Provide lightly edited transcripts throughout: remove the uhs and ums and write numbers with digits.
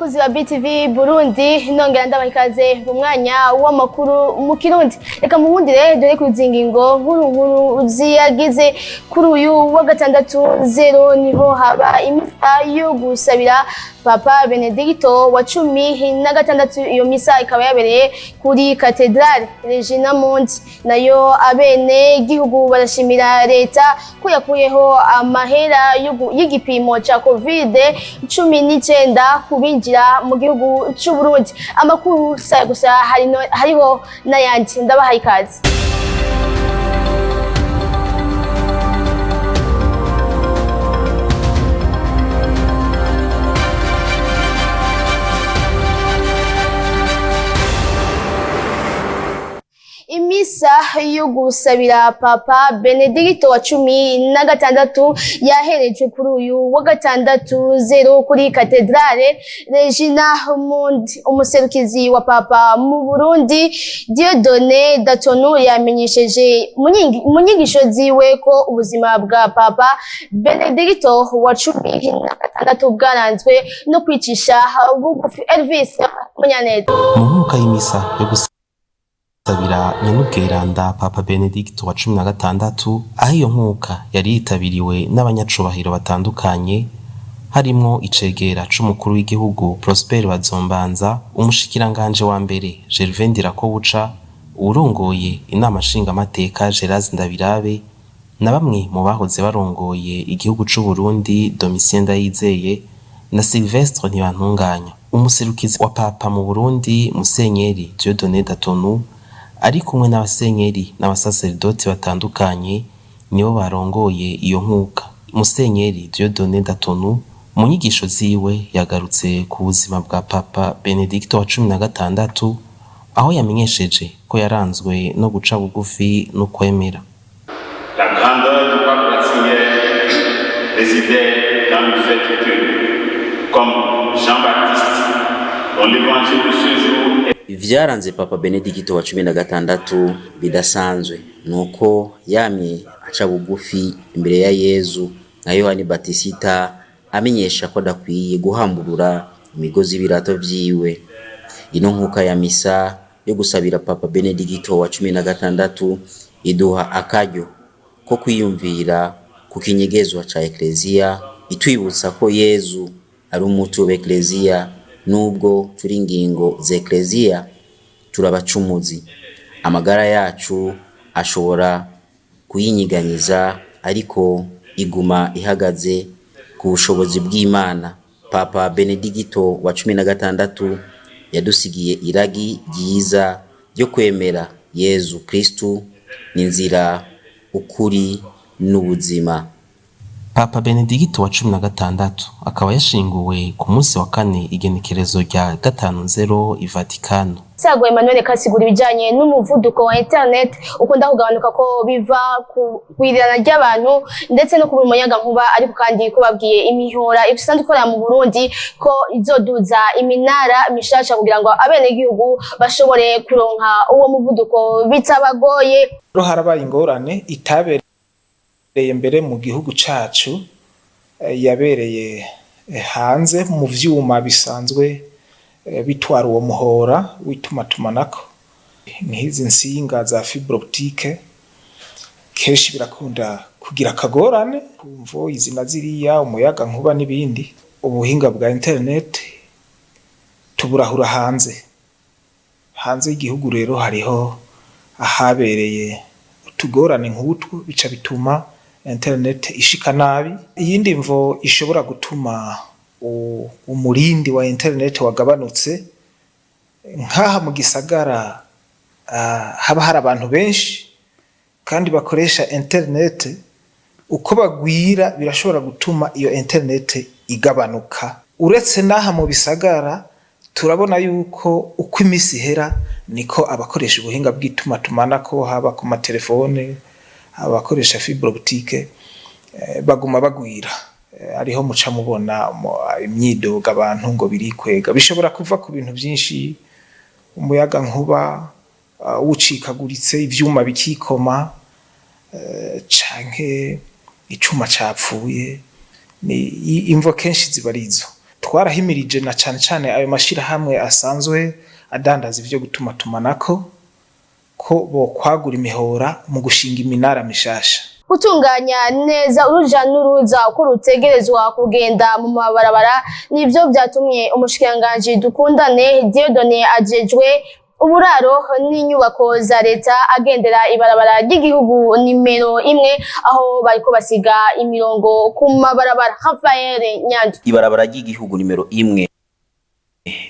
bakuzi ba BTV Burundi nongera ndabakaze mu mwanya w'amakuru mu Kirundi. Reka muhundire dore kuzingingo nkuru ziyagize kuri uyu wa gatandatu 0 niho haba imisa yo gusabira Papa Benedicto wa 16 iyo misa ikaba yabereye kuri Cathedrale Regina Mundi. Nayo abene gihugu barashimira leta ko yakuyeho amahera y'igipimo cha COVID-19 kubinjira mu gihugu cy'u Burundi. Amakuru saya gusa hariho n'ayandi ndabahaye ikaze. Imisa yo gusabira Papa Benedicto wa 16 yaherejwe kuri uyu wa gatandatu 0 kuri Cathedrale Regina Mundi. Umuserukizi wa Papa mu Burundi Dieudonné Datonu yamenyesheje mu nyigisho ziwe ko ubuzima bwa Papa Benedicto wa 16 bwaranzwe no kwicisha bugufi. Elvis Munyaneza mu nkuka y'imisa yo sabira nyenubweranda Papa Benedicto wa 16 aho iyo nkuka yari yitabiriwe n'abanyacubahiro batandukanye harimo icegera c'umukuru w'igihugu Prosper Bazombanza, umushikiranganje wa mbere Gervais Ndirakobuca, urongoye inama nshingamateka Gerard Ndabirabe na bamwe mu bahoze barongoye igihugu c'u Burundi Domitien Ndayizeye na Sylvestre Ntibantunganya. Umuserukizi wa Papa mu Burundi Musenyeri Dieudonné Datonu ari kumwe n'abasenyeri n'abasaserdoti batandukanye nibo barongoye iyo nkuka. Musenyeri Dieudonné Datonu mu nyigisho ziwe yagarutse ku buzima bwa Papa Benedicto wa 16 aho yamenyesheje ko yaranzwe no guca bugufi no kwemera. La grandeur du pape Ratzinger résidait dans le fait que, comme Jean-Baptiste, dont l'évangile de ce jour Ivyaranze Papa Benedicto wa 16 bidasanzwe nuko yamye aca bugufi imbere ya Yezu na Yohani Batisita amenyesha ko adakwiye guhamburura imigozi birato vyiwe. Ino nkuka ya misa yo gusabira Papa Benedicto wa 16 iduha akaryo ko kwiyumvira ku kinyegezwa ca Eklezia, itwibutsa ko Yezu ari umutu w'Eklezia nubwo turi ingingo z'Eklezia turabacumuzi. Amagara yacu ashobora kuyinyiganyiza ariko iguma ihagaze ku bushobozi bw'Imana. Papa Benedicto wa 16 yadusigiye iragi ryiza ryo kwemera Yezu Kristu n'inzira ukuri n'ubuzima. Papa Benedicto wa 16 akaba yashinguwe ku munsi wa 4 igenekerezo rya 50 i Vatikano. Sago Emmanuel kasigura ibijanye n'umuvuduko wa internet ukunda kugabanuka ko biva ku kwirana ry'abantu ndetse no kubura umuyaga nkuba, ariko kandi ko babwiye imihora isanzwe ikorera mu Burundi ko izoduza iminara mishasha kugira ngo abene gihugu bashobore kuronka uwo muvuduko bitabagoye. Harabaye ingorane itabereye mbere mu gihugu cacu, yabereye hanze mu vyuma bisanzwe bitwara uwo muhora w'itumatumanako nk'izi nsinga za fibre optique. Keshi birakunda kugira akagorane kumvo izina ziriya umuyaga nkuba n'ibindi. Ubuhinga bwa internet tuburahura hanze y'igihugu. Rero hariho ahabereye utugorane nk'utwo bica bituma internet ishika nabi. Iyindi mvo ishobora gutuma umurindi wa internet wagabanutse, nkaha mu gisagara haba hari abantu benshi kandi bakoresha internet, uko bagwira birashobora gutuma iyo internet igabanuka. Uretse naha mu bisagara turabona yuko uko imisi hera niko abakoresha ubuhinga bw'itumatumanako haba ku matelefone, abakoresha fibre optique baguma bagwira. Ariho muca mubona imyidoga abantu ngo birikwega. Bishobora kuva ku bintu byinshi, umuyaga nkuba ucikaguritse, ivyuma bikikoma, canke icuma capfuye. Ni imvo kenshi zibarizo. twarahimirije na cane ayo mashirahamwe asanzwe adandaza ivyo gutumatumanako ko bokwagura imihora mu gushinga iminara mishasha. Gutunganya neza uruja n'uruza uko rutegerezwa kugenda mu mabarabara nivyo vyatumye umushikiranganji Dukundane Dieudonné ajejwe uburaro n'inyubako za leta agendera ibarabara ry'igihugu nimero 1 aho bariko basiga imirongo ku mabarabara. Rafael Nyandu. Ibarabara ry'igihugu nimero 1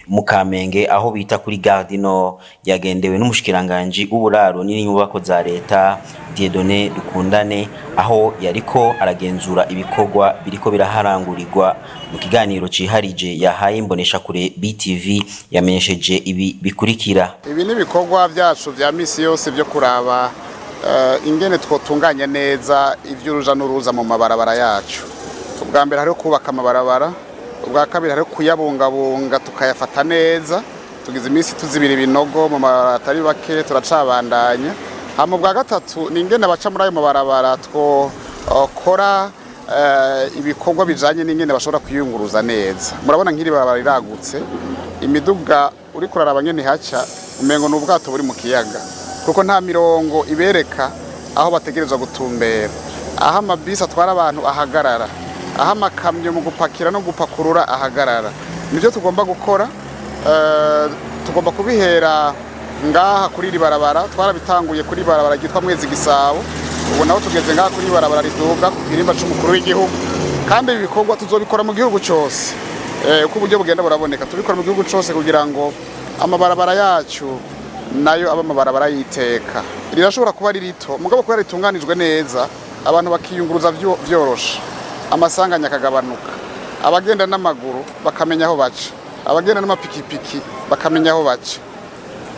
mu Kamenge aho bita kuri Gardino yagendewe n'umushikiranganje uburaro n'inyubako za leta Dieudonné Dukundane aho yariko aragenzura ibikorwa biriko biraharangurirwa. Mu kiganiro ciharije yahaye imbonesha kure BTV yamenyesheje ibi bikurikira. Ibi ni ibikorwa byacu vya misi yose byo kuraba ingene twotunganya neza ivy'uruja n'uruza mu mabarabara yacu. Ubwa mbere hari kubaka amabarabara, ubwa kabiri hari kuyabungabunga tukayafata neza, tugize imisi tuzibira ibinogo mu maratari bake turacabandanya. Hama ubwa gatatu ni ingene baca muri ayo mabarabara twokora ibikorwa bijanye n'ingene bashobora kwiyunguruza neza. Murabona nk'iri barabara riragutse, imiduga uri kuraraba ngene haca umengo n'ubwato buri mu kiyaga kuko nta mirongo ibereka aho bategerezwa gutumbera, aho amabisi atwara abantu ahagarara, aho amakamyo mu gupakira no gupakurura ahagarara. Nivyo tugomba gukora, tugomba kubihera ngaha kuri iri barabara. Twarabitanguye kuri barabara ryitwa Mwezi Gisabo, ubu naho tugeze ngaha kuri barabara riduga ku kirimba c'umukuru w'igihugu, kandi ibi bikorwa tuzobikora mu gihugu cyose. Uko uburyo bugenda buraboneka tubikora mu gihugu cyose kugira ngo amabarabara yacu nayo aba amabarabara yiteka. Rirashobora kuba rito mugabo ko ritunganijwe neza, abantu bakiyunguruza vyorosha, amasanganya akagabanuka, abagenda n'amaguru bakamenya aho baca, abagenda n'amapikipiki bakamenya aho baca,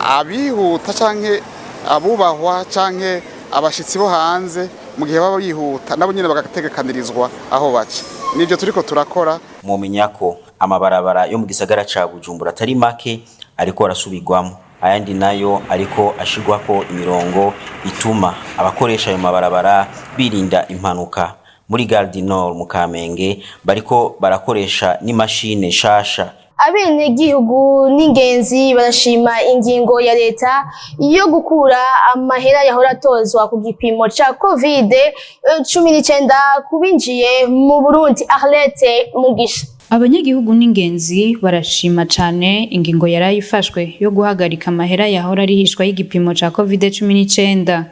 abihuta canke abubahwa canke abashitsi bo hanze mu gihe baba bihuta nabo nyine bagategekanirizwa aho baca. Nivyo turiko turakora. Mumenya ko amabarabara yo mu gisagara ca Bujumbura atari make ariko arasubirwamo, ayandi nayo ariko ashirwako imirongo ituma abakoresha ayo mabarabara birinda impanuka. Muri Gare du Nord mu Kamenge bariko barakoresha n'imashine shasha. Abenegihugu n'ingenzi barashima ingingo ya leta yo gukura amahera yahora atozwa ku gipimo ca COVID-19 kubinjiye mu Burundi. Arlette Mugisha. Abanyagihugu n'ingenzi barashima cane ingingo yarayifashwe yo guhagarika amahera yahora arihishwa y'igipimo ca COVID-19.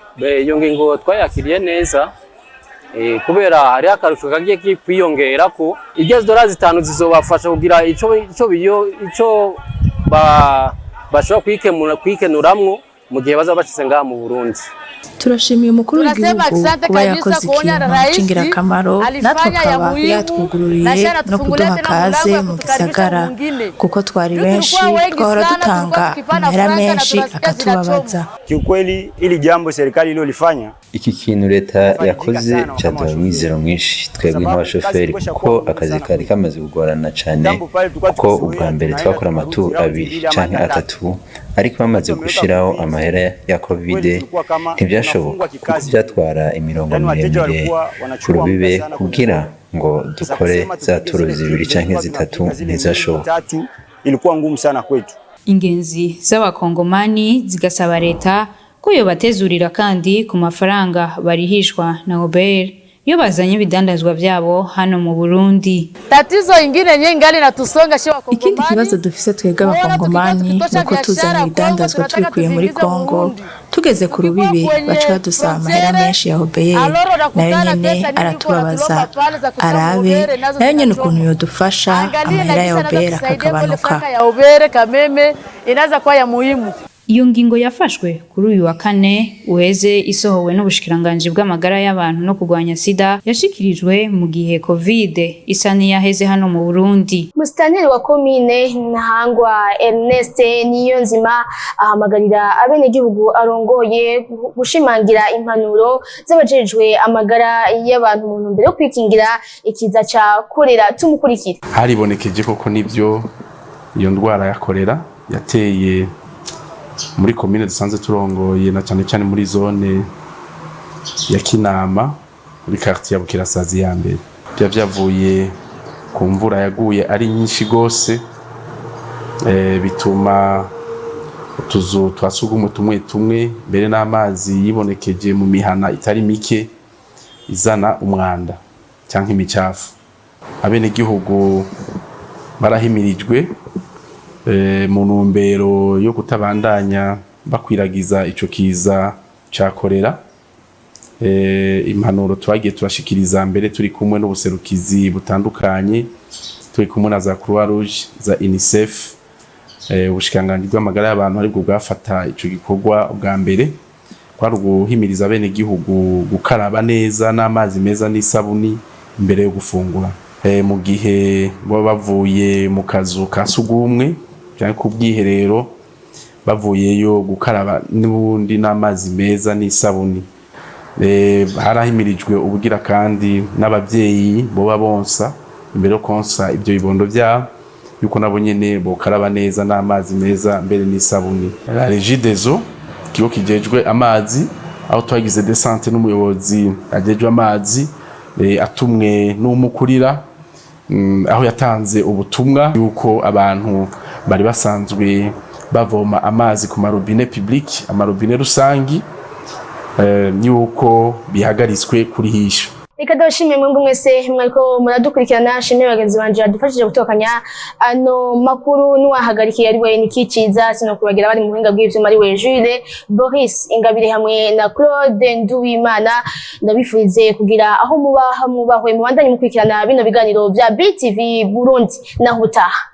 Iyo ngingo twayakiriye neza kubera hari akarusho kagiye kwiyongera ko igeze $5 zizobafasha kugira ico bashobora kwikenuramwo mu gihe bazaba bacize ngaha mu Burundi. Turashimiye umukuru w'igihugu kuba yakoze ikintu c'ingirakamaro, natwe akaba yatwugururiye no kuduha kaze mu gisagara kuko twari benshi twahora dutanga amahera menshi akatubabaza. Kiukweli ili jambo serikali ililofanya, iki kintu leta yakoze cyaduha umwizero mwinshi twebwe nk'abashoferi kuko akazi kari kamaze kugorana cyane, kuko ubwa mbere twakora amaturu 2 canke 3 ariko bamaze gushiraho amahera ya COVID ntibyashoboka kuko byatwara imirongo miremire ku rubibe kugira ngo dukore za turu 2 canke 3 ntizashoboka. Ilikuwa ngumu sana kwetu. Ingenzi z'abakongomani zigasaba leta ko yobatezurira kandi ku mafaranga barihishwa na Uber iyo bazanye ibidandazwa vyabo hano mu Burundi. Tatizo ingine nyengali na tusonga shewa Kongomani. Ikindi kibazo dufise twebwe abakongomani nuko tuzana ibidandazwa tubikuye muri Kongo, tugeze ku rubibe baca badusaba amahera menshi ya Uber, nayo nyene aratubabaza. Arabe nayo nyene ukuntu yodufasha amahera ya Uber akagabanuka. Ya Uber kameme inaza kwa ya muhimu. Iyo ngingo yafashwe kuri uyu wa 4 uheze isohowe n'ubushikiranganje bw'amagara y'abantu no kugwanya sida yashikirijwe mu gihe COVID isa niyaheze hano mu Burundi. Musitanteri wa komine Ntahangwa Ernest Niyonzima ahamagarira abenegihugu arongoye gushimangira impanuro z'abajejwe amagara y'abantu mu ntumbero yo kwikingira ikiza ca kolera. Tumukurikira. Haribonekeje koko nivyo iyo ndwara ya kolera yateye muri komine dusanzwe turongoye na cyane muri zone ya Kinama muri quartier ya Bukirasazi ya mbere. Byavuye ku mvura yaguye ari nyinshi gose bituma utuzu twasugumwe tumwe mbere n'amazi yibonekeje mu mihana itari mike izana umwanda cyangwa imicafu. Abenegihugu barahimirijwe mu ntumbero yo kutabandanya bakwiragiza ico kiza ca korera. Impanuro twagiye turashikiriza mbere turi kumwe n'ubuserukizi butandukanye, turi kumwe na za Croix Rouge, za UNICEF, ubushikiranganji bw'amagara y'abantu aribwo bwafata ico gikorwa bwa mbere, kwari guhimiriza abenegihugu gukaraba neza n'amazi meza n'isabuni imbere yo gufungura. Mu gihe baba bavuye mu kazu ka sugumwe cyangwa ku bwiherero bavuyeyo gukaraba n'ubundi n'amazi meza n'isabuni. Harahimirijwe ubugira kandi n'abavyeyi boba bonsa imbere yo konsa ibyo bibondo byabo yuko nabo nyene bokaraba neza n'amazi meza mbere n'isabuni. La Régie des eaux kigo kijejwe amazi aho twagize descente n'umuyobozi ajejwe amazi atumwe n'umukurira aho yatanze ubutumwa yuko abantu bari basanzwe bavoma amazi ku marobine public, amarobine rusangi, yuko bihagaritswe kuri hisho. Reka ndabashimiye mwebwe mwese mwariko muradukurikirana, shimye bagenzi banje badufashije gutokanya ano makuru n'uwahagarikiye ari we Nikiciza, sino kubagira bari mu buhinga bw'ivyuma ari we Jules Boris Ingabire hamwe na Claude Nduwimana. Ndabifurize kugira aho mubahwe mubandanye mukurikirana bino biganiro bya BTV Burundi na hutaha.